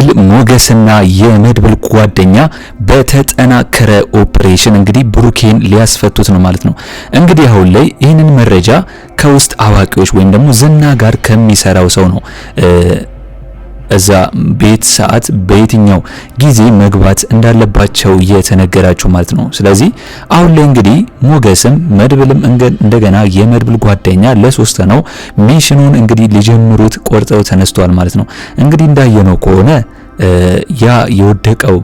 መድብል ሞገስና የመድብል ጓደኛ በተጠናከረ ኦፕሬሽን እንግዲህ ብሩኬን ሊያስፈቱት ነው ማለት ነው። እንግዲህ አሁን ላይ ይህንን መረጃ ከውስጥ አዋቂዎች ወይም ደግሞ ዝና ጋር ከሚሰራው ሰው ነው እዛ ቤት ሰዓት በየትኛው ጊዜ መግባት እንዳለባቸው የተነገራቸው ማለት ነው። ስለዚህ አሁን ላይ እንግዲህ ሞገስም መድብልም እንደገና የመድብል ጓደኛ ለሶስት ነው ሚሽኑን እንግዲህ ሊጀምሩት ቆርጠው ተነስተዋል ማለት ነው። እንግዲህ እንዳየነው ከሆነ ያ የወደቀው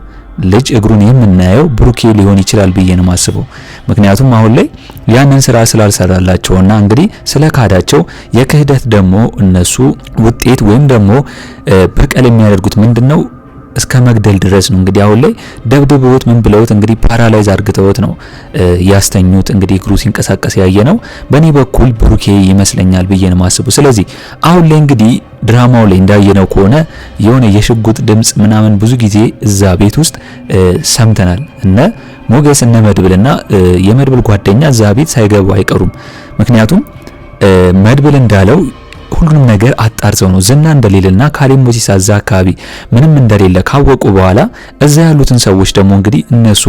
ልጅ እግሩን የምናየው ብሩኬ ሊሆን ይችላል ብዬ ነው ማስበው። ምክንያቱም አሁን ላይ ያንን ስራ ስላልሰራላቸውና እንግዲህ ስለካዳቸው የክህደት ደግሞ እነሱ ውጤት ወይም ደግሞ በቀል የሚያደርጉት ምንድነው እስከ መግደል ድረስ ነው። እንግዲህ አሁን ላይ ደብድበውት ምን ብለውት እንግዲህ ፓራላይዝ አርግተውት ነው ያስተኙት። እንግዲህ እግሩ ሲንቀሳቀስ ያየ ነው። በኔ በኩል ብሩኬ ይመስለኛል ብዬ ነው ማስበው። ስለዚህ አሁን ላይ እንግዲህ ድራማው ላይ እንዳየነው ከሆነ የሆነ የሽጉጥ ድምጽ ምናምን ብዙ ጊዜ እዛ ቤት ውስጥ ሰምተናል። እነ ሞገስ እነ መድብልና የመድብል ጓደኛ እዛ ቤት ሳይገቡ አይቀሩም። ምክንያቱም መድብል እንዳለው ሁሉንም ነገር አጣርተው ነው ዝና እንደሌለና ካሌብ ሞሲሳ እዛ አካባቢ ምንም እንደሌለ ካወቁ በኋላ እዛ ያሉትን ሰዎች ደግሞ እንግዲህ እነሱ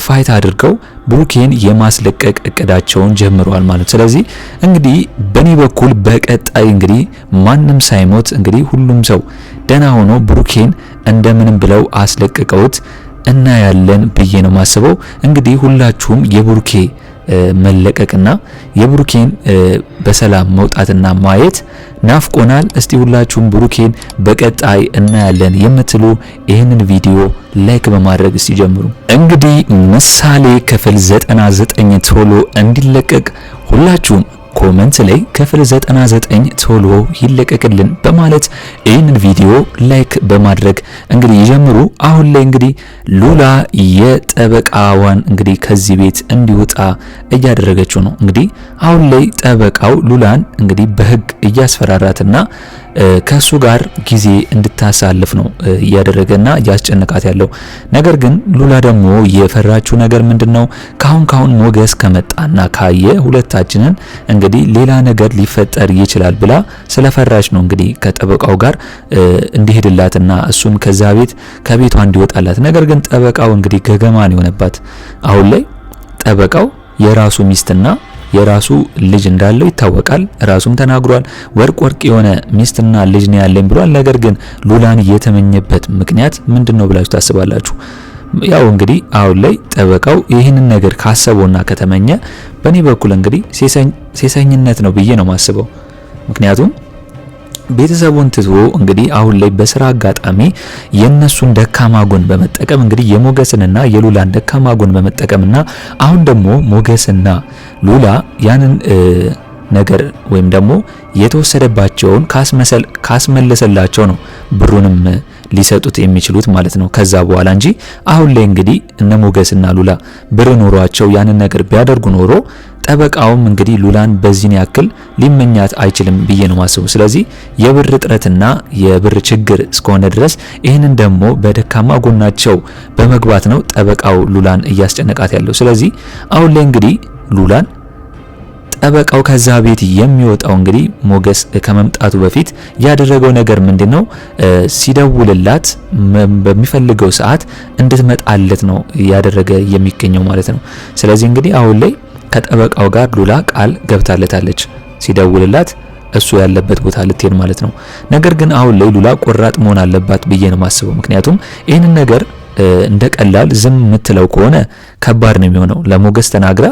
ፋይት አድርገው ብሩኬን የማስለቀቅ እቅዳቸውን ጀምረዋል ማለት። ስለዚህ እንግዲህ በኔ በኩል በቀጣይ እንግዲህ ማንም ሳይሞት እንግዲህ ሁሉም ሰው ደህና ሆኖ ብሩኬን እንደምንም ብለው አስለቅቀውት እናያለን ብዬ ነው ማስበው። እንግዲህ ሁላችሁም የብሩኬ መለቀቅና የብሩኬን በሰላም መውጣትና ማየት ናፍቆናል። እስቲ ሁላችሁም ብሩኬን በቀጣይ እናያለን የምትሉ ይህንን ቪዲዮ ላይክ በማድረግ እስቲ ጀምሩ። እንግዲህ ምሳሌ ክፍል 99 ቶሎ እንዲለቀቅ ሁላችሁም ኮሜንት ላይ ክፍል 99 ቶሎ ይለቀቅልን በማለት ይህንን ቪዲዮ ላይክ በማድረግ እንግዲህ ይጀምሩ። አሁን ላይ እንግዲህ ሉላ የጠበቃዋን እንግዲህ ከዚህ ቤት እንዲወጣ እያደረገችው ነው። እንግዲህ አሁን ላይ ጠበቃው ሉላን እንግዲህ በህግ እያስፈራራትና ከሱ ጋር ጊዜ እንድታሳልፍ ነው እያደረገና እያስጨነቃት ያለው። ነገር ግን ሉላ ደግሞ የፈራችው ነገር ምንድነው? ካሁን ሞገስ ከመጣና ካየ ሁለታችንን እንግዲህ ሌላ ነገር ሊፈጠር ይችላል ብላ ስለፈራች ነው እንግዲህ ከጠበቃው ጋር እንዲሄድላትና እሱም ከዛ ቤት ከቤቷ እንዲወጣላት። ነገር ግን ጠበቃው እንግዲህ ገገማን የሆነባት። አሁን ላይ ጠበቃው የራሱ ሚስትና የራሱ ልጅ እንዳለው ይታወቃል። ራሱም ተናግሯል። ወርቅ የሆነ ሚስትና ልጅ ነው ያለኝ ብሏል። ነገር ግን ሉላን የተመኘበት ምክንያት ምንድነው ብላችሁ ታስባላችሁ? ያው እንግዲህ አሁን ላይ ጠበቃው ይህንን ነገር ካሰበውና ከተመኘ በኔ በኩል እንግዲህ ሴሰኝነት ነው ብዬ ነው ማስበው። ምክንያቱም ቤተሰቡን ትቶ እንግዲህ አሁን ላይ በስራ አጋጣሚ የነሱን ደካማ ጎን በመጠቀም እንግዲህ የሞገስንና የሉላን ደካማ ጎን በመጠቀምና አሁን ደግሞ ሞገስና ሉላ ያንን ነገር ወይም ደግሞ የተወሰደባቸውን ካስመለሰላቸው ነው ብሩንም ሊሰጡት የሚችሉት ማለት ነው ከዛ በኋላ እንጂ አሁን ላይ እንግዲህ እነ ሞገስና ሉላ ብር ኖሯቸው ያንን ነገር ቢያደርጉ ኖሮ ጠበቃውም እንግዲህ ሉላን በዚህን ያክል ሊመኛት አይችልም ብዬ ነው ማስበው። ስለዚህ የብር እጥረትና የብር ችግር እስከሆነ ድረስ ይህንን ደግሞ በደካማ ጎናቸው በመግባት ነው ጠበቃው ሉላን እያስጨነቃት ያለው። ስለዚህ አሁን ላይ እንግዲህ ሉላን ጠበቃው ከዛ ቤት የሚወጣው እንግዲህ ሞገስ ከመምጣቱ በፊት ያደረገው ነገር ምንድነው? ሲደውልላት በሚፈልገው ሰዓት እንድትመጣለት ነው ያደረገ የሚገኘው ማለት ነው። ስለዚህ እንግዲህ አሁን ላይ ከጠበቃው ጋር ሉላ ቃል ገብታለታለች። ሲደውልላት እሱ ያለበት ቦታ ልትሄድ ማለት ነው። ነገር ግን አሁን ላይ ሉላ ቆራጥ መሆን አለባት ብዬ ነው ማስበው። ምክንያቱም ይህንን ነገር እንደ ቀላል ዝም የምትለው ከሆነ ከባድ ነው የሚሆነው። ለሞገስ ተናግራ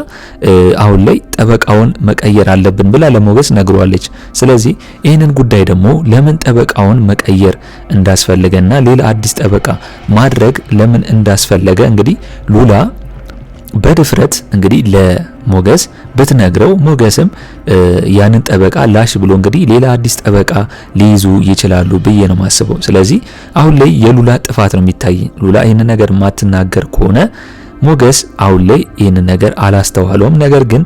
አሁን ላይ ጠበቃውን መቀየር አለብን ብላ ለሞገስ ነግሯለች። ስለዚህ ይህንን ጉዳይ ደግሞ ለምን ጠበቃውን መቀየር እንዳስፈለገና ሌላ አዲስ ጠበቃ ማድረግ ለምን እንዳስፈለገ እንግዲህ ሉላ በድፍረት እንግዲህ ለሞገስ ብትነግረው ሞገስም ያንን ጠበቃ ላሽ ብሎ እንግዲህ ሌላ አዲስ ጠበቃ ሊይዙ ይችላሉ ብዬ ነው ማስበው። ስለዚህ አሁን ላይ የሉላ ጥፋት ነው የሚታይ። ሉላ ይህንን ነገር ማትናገር ከሆነ ሞገስ አሁን ላይ ይህንን ነገር አላስተዋለውም። ነገር ግን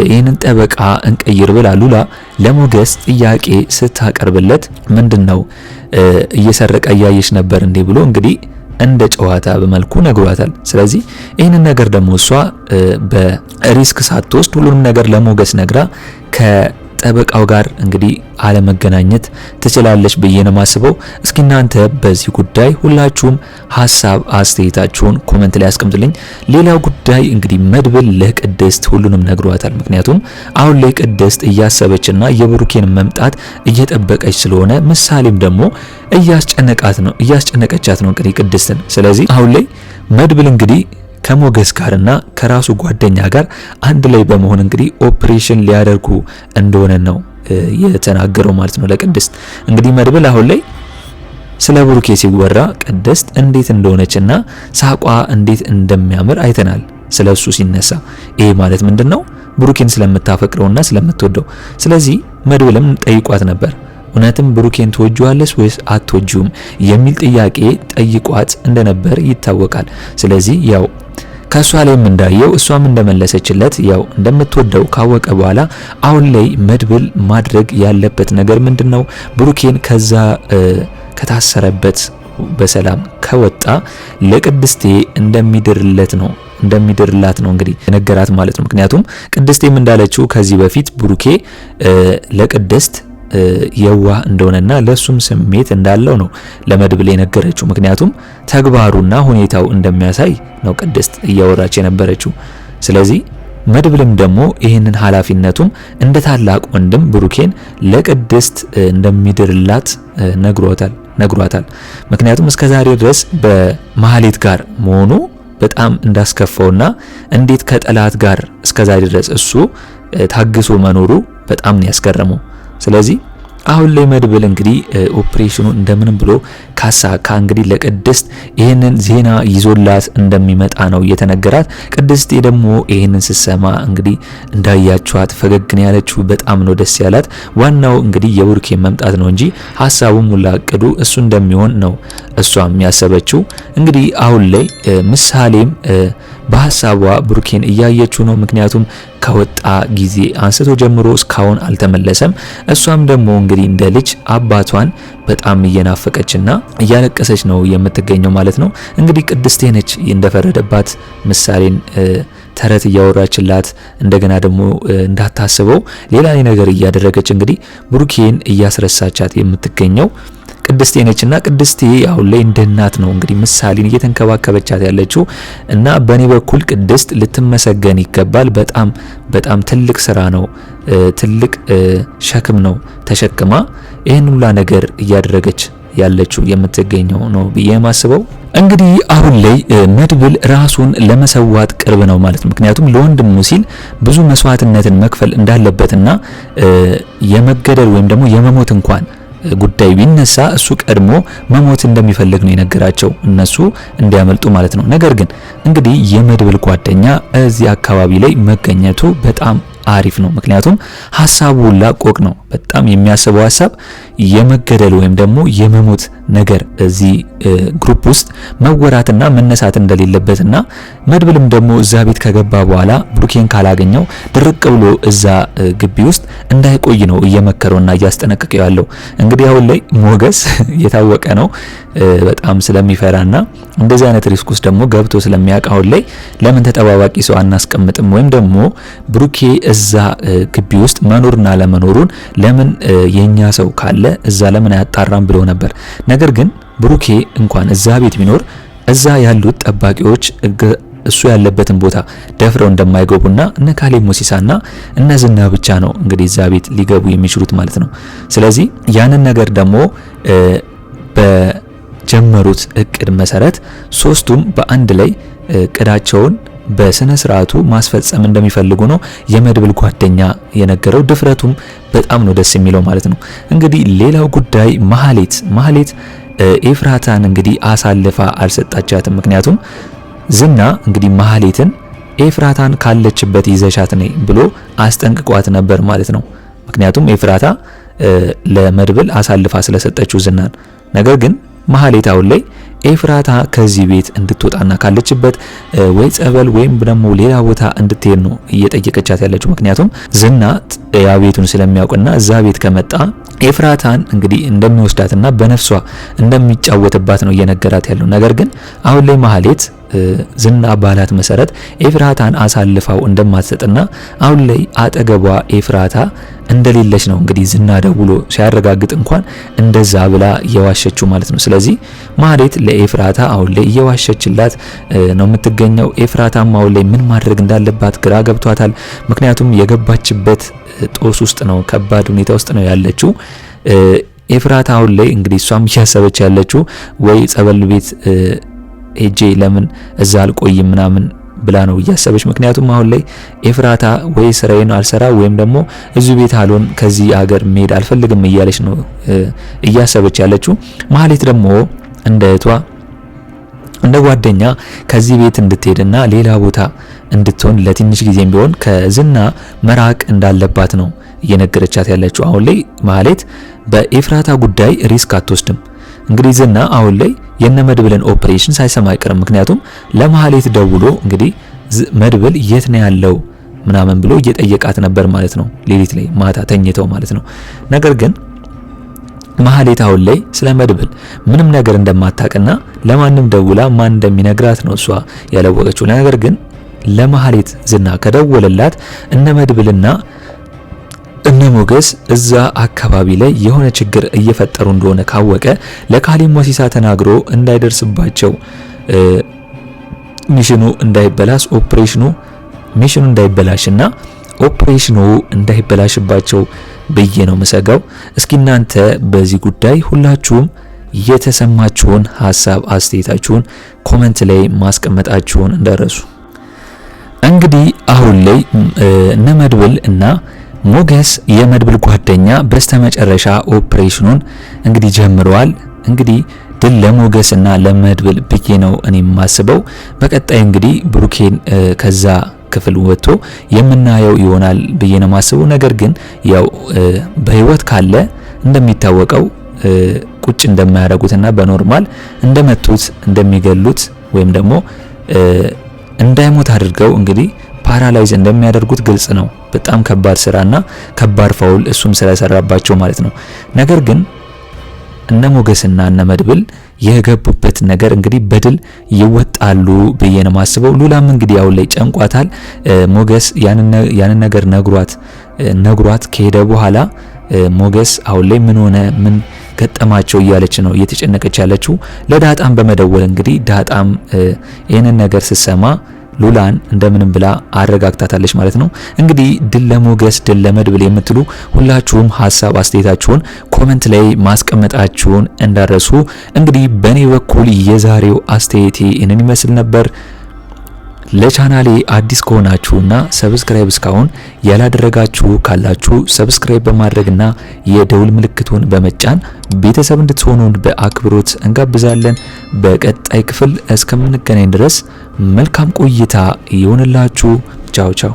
ይህንን ጠበቃ እንቀይር ብላ ሉላ ለሞገስ ጥያቄ ስታቀርብለት ምንድነው እየሰረቀ እያየሽ ነበር እንዴ ብሎ እንግዲህ እንደ ጨዋታ በመልኩ ነግሯታል። ስለዚህ ይህንን ነገር ደግሞ እሷ በሪስክ ሳትወስድ ሁሉንም ነገር ለሞገስ ነግራ ከጠበቃው ጋር እንግዲህ አለመገናኘት ትችላለች ብዬ ነው ማስበው። እስኪ እናንተ በዚህ ጉዳይ ሁላችሁም ሀሳብ አስተያየታችሁን ኮሜንት ላይ አስቀምጡልኝ። ሌላው ጉዳይ እንግዲህ መድብል ለቅድስት ሁሉንም ነግሯታል። ምክንያቱም አሁን ላይ ቅድስት እያሰበችና የብሩኬን መምጣት እየጠበቀች ስለሆነ ምሳሌም ደግሞ እያስጨነቀቻት ነው እንግዲህ ቅድስትን። ስለዚህ አሁን ላይ መድብል እንግዲህ ከሞገስ ጋርና ከራሱ ጓደኛ ጋር አንድ ላይ በመሆን እንግዲህ ኦፕሬሽን ሊያደርጉ እንደሆነ ነው የተናገረው ማለት ነው ለቅድስት። እንግዲህ መድብል አሁን ላይ ስለ ብሩኬ ሲወራ ቅድስት እንዴት እንደሆነችና ሳቋ እንዴት እንደሚያምር አይተናል። ስለሱ ሲነሳ ይሄ ማለት ምንድነው? ብሩኬን ስለምታፈቅረውና ስለምትወደው። ስለዚህ መድብልም ጠይቋት ነበር እውነትም ብሩኬን ትወጂዋለሽ ወይስ አትወጂውም የሚል ጥያቄ ጠይቋት እንደነበር ይታወቃል። ስለዚህ ያው ከሷ ላይም እንዳየው እሷም እንደመለሰችለት ያው እንደምትወደው ካወቀ በኋላ አሁን ላይ መድብል ማድረግ ያለበት ነገር ምንድነው? ብሩኬን ከዛ ከታሰረበት በሰላም ከወጣ ለቅድስቴ እንደሚድርላት ነው እንግዲህ ነገራት ማለት ነው። ምክንያቱም ቅድስቴም እንዳለችው ከዚህ በፊት ብሩኬ ለቅድስት የዋህ እንደሆነና ለሱም ስሜት እንዳለው ነው ለመድብል የነገረችው። ምክንያቱም ተግባሩና ሁኔታው እንደሚያሳይ ነው ቅድስት እያወራች የነበረችው። ስለዚህ መድብልም ደግሞ ይህንን ኃላፊነቱም እንደ ታላቅ ወንድም ብሩኬን ለቅድስት እንደሚድርላት ነግሯታል። ምክንያቱም እስከዛሬ ድረስ በማህሌት ጋር መሆኑ በጣም እንዳስከፋውና እንዴት ከጠላት ጋር እስከዛሬ ድረስ እሱ ታግሶ መኖሩ በጣም ነው ያስገረመው። ስለዚህ አሁን ላይ መድብል እንግዲህ ኦፕሬሽኑ እንደምንም ብሎ ካሳካ እንግዲህ ለቅድስት ይህንን ዜና ይዞላት እንደሚመጣ ነው የተነገራት። ቅድስት ደግሞ ይህንን ስትሰማ እንግዲህ እንዳያችኋት ፈገግ ነው ያለችው። በጣም ነው ደስ ያላት። ዋናው እንግዲህ የብሩኬ መምጣት ነው እንጂ ሀሳቡም ሙሉ አቅዱ እሱ እንደሚሆን ነው እሷም ያሰበችው። እንግዲህ አሁን ላይ ምሳሌም በሐሳቧ ብሩኬን እያየችው ነው። ምክንያቱም ከወጣ ጊዜ አንስቶ ጀምሮ እስካሁን አልተመለሰም። እሷም ደግሞ እንግዲህ እንደ ልጅ አባቷን በጣም እየናፈቀችና እያለቀሰች ነው የምትገኘው ማለት ነው። እንግዲህ ቅድስቴ ነች እንደፈረደባት ምሳሌን ተረት እያወራችላት እንደገና ደግሞ እንዳታስበው ሌላ ነገር እያደረገች እንግዲህ ብሩኬን እያስረሳቻት የምትገኘው ቅድስቴ ነችና ቅድስቴ አሁን ላይ እንደ እናት ነው እንግዲህ ምሳሌን እየተንከባከበቻት ያለችው እና በኔ በኩል ቅድስት ልትመሰገን ይገባል። በጣም ትልቅ ስራ ነው፣ ትልቅ ሸክም ነው ተሸክማ ይህን ሁላ ነገር እያደረገች ያለችው የምትገኘው ነው ብዬ የማስበው። እንግዲህ አሁን ላይ መድብል ራሱን ለመሰዋት ቅርብ ነው ማለት ነው። ምክንያቱም ለወንድሙ ሲል ብዙ መስዋዕትነትን መክፈል እንዳለበትና የመገደል ወይም ደግሞ የመሞት እንኳን ጉዳይ ቢነሳ እሱ ቀድሞ መሞት እንደሚፈልግ ነው የነገራቸው እነሱ እንዲያመልጡ ማለት ነው። ነገር ግን እንግዲህ የመድብል ጓደኛ እዚህ አካባቢ ላይ መገኘቱ በጣም አሪፍ ነው። ምክንያቱም ሐሳቡ ላቆቅ ነው። በጣም የሚያስበው ሐሳብ የመገደል ወይም ደግሞ የመሞት ነገር እዚህ ግሩፕ ውስጥ መወራትና መነሳት እንደሌለበትና መድብልም ደግሞ እዛ ቤት ከገባ በኋላ ብሩኬን ካላገኘው ድርቅ ብሎ እዛ ግቢ ውስጥ እንዳይቆይ ነው እየመከረውና እያስጠነቀቀው ያለው። እንግዲህ አሁን ላይ ሞገስ የታወቀ ነው በጣም ስለሚፈራና እንደዚህ አይነት ሪስክ ውስጥ ደግሞ ገብቶ ስለሚያውቅ አሁን ላይ ለምን ተጠባባቂ ሰው አናስቀምጥም ወይም ደግሞ ብሩኬ እዛ ግቢ ውስጥ መኖርና ለመኖሩን ለምን የኛ ሰው ካለ እዛ ለምን አያጣራም ብሎ ነበር። ነገር ግን ብሩኬ እንኳን እዛ ቤት ቢኖር እዛ ያሉት ጠባቂዎች እሱ ያለበትን ቦታ ደፍረው እንደማይገቡና እነ ካሌብ ሙሲሳና እነ ዝና ብቻ ነው እንግዲህ እዛ ቤት ሊገቡ የሚችሉት ማለት ነው። ስለዚህ ያንን ነገር ደግሞ በጀመሩት እቅድ መሰረት ሶስቱም በአንድ ላይ እቅዳቸውን በስነ ስርዓቱ ማስፈጸም እንደሚፈልጉ ነው የመድብል ጓደኛ የነገረው። ድፍረቱም በጣም ነው ደስ የሚለው ማለት ነው። እንግዲህ ሌላው ጉዳይ ማህሌት ኤፍራታን እንግዲህ አሳልፋ አልሰጣቻትም። ምክንያቱም ዝና እንግዲህ ማህሌትን ኤፍራታን ካለችበት ይዘሻት ነይ ብሎ አስጠንቅቋት ነበር ማለት ነው። ምክንያቱም ኤፍራታ ለመድብል አሳልፋ ስለሰጠችው ዝናን። ነገር ግን ማህሌት አሁን ላይ ኤፍራታ ከዚህ ቤት እንድትወጣና ካለችበት ወይ ጸበል ወይም ደግሞ ሌላ ቦታ እንድትሄድ ነው እየጠየቀቻት ያለችው። ምክንያቱም ዝና ያ ቤቱን ስለሚያውቅና እዛ ቤት ከመጣ ኤፍራታን እንግዲህ እንደሚወስዳትና በነፍሷ እንደሚጫወትባት ነው እየነገራት ያለው። ነገር ግን አሁን ላይ ማህሌት ዝና ባላት መሰረት ኤፍራታን አሳልፋው እንደማትሰጥና አሁን ላይ አጠገቧ ኤፍራታ እንደሌለች ነው እንግዲህ ዝና ደውሎ ሲያረጋግጥ እንኳን እንደዛ ብላ እየዋሸችው ማለት ነው። ስለዚህ ማህሌት ለኤፍራታ አሁን ላይ እየዋሸችላት ነው የምትገኘው። ኤፍራታም አሁን ላይ ምን ማድረግ እንዳለባት ግራ ገብቷታል። ምክንያቱም የገባችበት ጦስ ውስጥ ነው፣ ከባድ ሁኔታ ውስጥ ነው ያለችው። ኤፍራታ አሁን ላይ እንግዲህ እሷም እያሰበች ያለችው ወይ ጸበል ቤት ሄጄ ለምን እዛ አልቆይም ምናምን ብላ ነው እያሰበች። ምክንያቱም አሁን ላይ ኤፍራታ ወይ ስራዬን አልሰራ ወይም ደግሞ እዚህ ቤት አልሆን ከዚህ ሀገር መሄድ አልፈልግም እያለች ነው እያሰበች ያለችው። ማህሌት ደግሞ እንደ እህቷ እንደ ጓደኛ ከዚህ ቤት እንድትሄድና ሌላ ቦታ እንድትሆን ለትንሽ ጊዜም ቢሆን ከዝና መራቅ እንዳለባት ነው እየነገረቻት ያለችው። አሁን ላይ ማህሌት በኤፍራታ ጉዳይ ሪስክ አትወስድም። እንግዲህ ዝና አሁን ላይ የነመድብልን ኦፕሬሽን ሳይሰማ አይቀርም። ምክንያቱም ለማህሌት ደውሎ እንግዲህ መድብል የት ነው ያለው ምናምን ብሎ እየጠየቃት ነበር ማለት ነው፣ ሌሊት ላይ ማታ ተኝተው ማለት ነው። ነገር ግን ማህሌት አሁን ላይ ስለ መድብል ምንም ነገር እንደማታውቅና ለማንም ደውላ ማን እንደሚነግራት ነው እሷ ያላወቀችው። ነገር ግን ለማህሌት ዝና ከደወለላት እነ መድብልና እነ ሞገስ እዛ አካባቢ ላይ የሆነ ችግር እየፈጠሩ እንደሆነ ካወቀ ለካሊብ ሞሲሳ ተናግሮ እንዳይደርስባቸው ሚሽኑ እንዳይበላሽ ሚሽኑ እንዳይበላሽና ኦፕሬሽኑ እንዳይበላሽባቸው ብዬ ነው መሰጋው። እስኪ እናንተ በዚህ ጉዳይ ሁላችሁም የተሰማችሁን ሐሳብ አስተያየታችሁን ኮሜንት ላይ ማስቀመጣችሁን እንዳረሱ። እንግዲህ አሁን ላይ እነ መድብል እና ሞገስ የመድብል ጓደኛ በስተመጨረሻ ኦፕሬሽኑን እንግዲህ ጀምረዋል። እንግዲህ ድል ለሞገስና ለመድብል ብዬ ነው እኔ የማስበው። በቀጣይ እንግዲህ ብሩኬን ከዛ ክፍል ወጥቶ የምናየው ይሆናል ብዬ ነው የማስበው። ነገር ግን ያው በህይወት ካለ እንደሚታወቀው ቁጭ እንደማያደርጉትና በኖርማል እንደመቱት እንደሚገሉት ወይም ደግሞ እንዳይሞት አድርገው እንግዲህ ፓራላይዝ እንደሚያደርጉት ግልጽ ነው። በጣም ከባድ ስራና ከባድ ፋውል እሱም ስለሰራባቸው ማለት ነው። ነገር ግን እነ ሞገስና እነ መድብል የገቡበት ነገር እንግዲህ በድል ይወጣሉ ብዬ ነው ማስበው። ሉላም እንግዲህ አሁን ላይ ጨንቋታል። ሞገስ ያንን ነገር ነግሯት ከሄደ በኋላ ሞገስ አሁን ላይ ምን ሆነ ምን ገጠማቸው እያለች ነው እየተጨነቀች ያለችው። ለዳጣም በመደወል እንግዲህ ዳጣም ይህንን ነገር ስትሰማ ሉላን እንደምንም ብላ አረጋግታታለች ማለት ነው። እንግዲህ ድል ለሞገስ ድል ለመድብል የምትሉ ሁላችሁም ሐሳብ አስተያየታችሁን ኮሜንት ላይ ማስቀመጣችሁን እንዳረሱ። እንግዲህ በኔ በኩል የዛሬው አስተያየቴ እነን ይመስል ነበር። ለቻናሌ አዲስ ከሆናችሁና ሰብስክራይብ እስካሁን ያላደረጋችሁ ካላችሁ ሰብስክራይብ በማድረግና የደውል ምልክቱን በመጫን ቤተሰብ እንድትሆኑን በአክብሮት እንጋብዛለን። በቀጣይ ክፍል እስከምንገናኝ ድረስ መልካም ቆይታ ይሁንላችሁ። ቻው ቻው።